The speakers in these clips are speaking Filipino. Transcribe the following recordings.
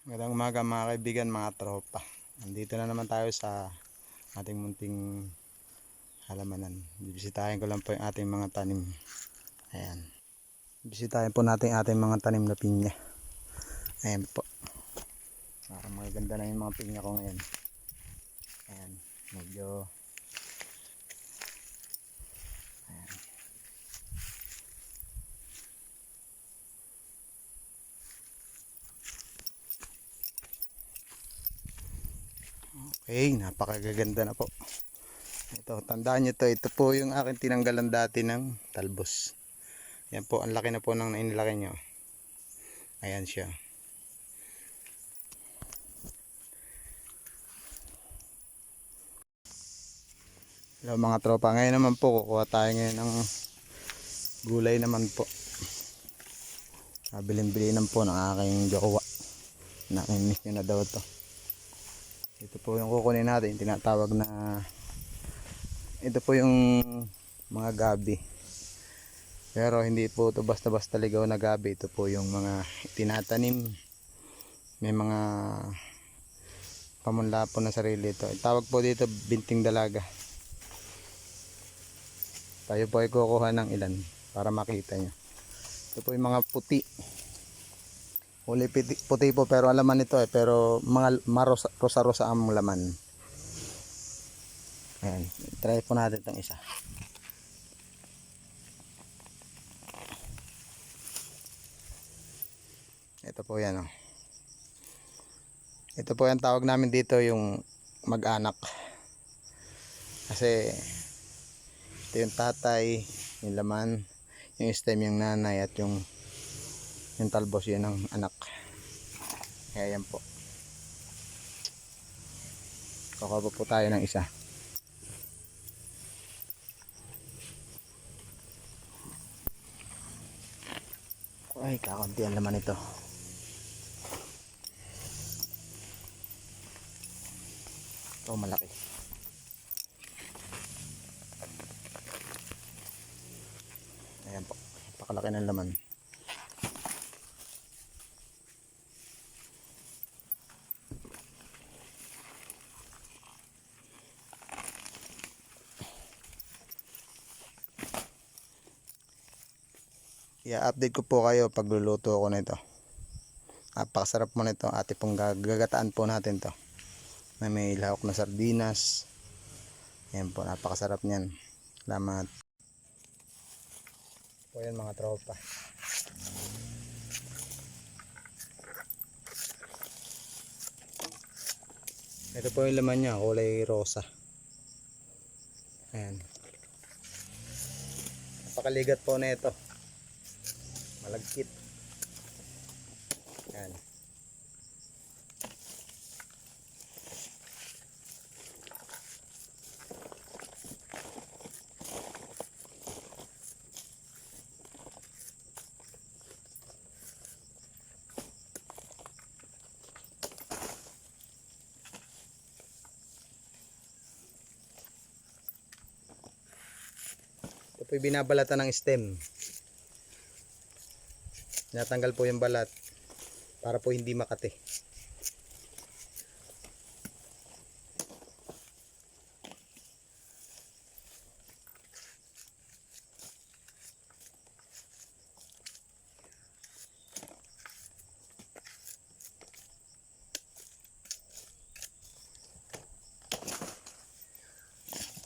Magandang umaga mga kaibigan, mga tropa. Nandito na naman tayo sa ating munting halamanan. Bibisitahin ko lang po yung ating mga tanim. Ayan. Bibisitahin po natin ating mga tanim na pinya. Ayan po. Parang maganda na yung mga pinya ko ngayon. Ayan. Medyo okay, napakaganda na po. Ito, tandaan nyo to, ito po yung aking tinanggalan dati ng talbos. Yan po, ang laki na po ng inilaki nyo. Ayan siya. Hello mga tropa, ngayon naman po kukuha tayo ngayon ng gulay naman po. Bilin-bilinan po ng aking jowa. Nakimiss nyo na daw to. Ito po yung kukunin natin, tinatawag na, ito po yung mga gabi. Pero hindi po ito basta-basta ligaw na gabi. Ito po yung mga tinatanim. May mga pamunla po na sarili ito. Tawag po dito binting dalaga. Tayo po ay kukuha ng ilan para makita nyo. Ito po yung mga puti. Uli puti po pero alaman ito pero mga rosa-rosa ang laman. Ayan, try po natin itong isa. Ito po yan oh. Ito po yung tawag namin dito yung mag-anak. Kasi ito yung tatay, yung laman, yung stem yung nanay at yung talbos yun ng anak. Kaya yan po. Kukuha po tayo ng isa. Ay, kakunti ang laman ito. Ito malaki. Ayan po. Pakalaki ng laman. I-update ko po kayo pag luluto ako nito. Napakasarap mo nito. Ate pong gagataan po natin to. Na may lahok na sardinas. Ayan po, napakasarap niyan. Salamat. Po yan mga tropa. Ito po yung laman niya, kulay rosa. Ayan. Napakaligat po na ito. Malagkit. Ayan. Ito po yung binabalatan ng stem. Tinatanggal po yung balat para po hindi makate.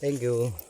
Thank you.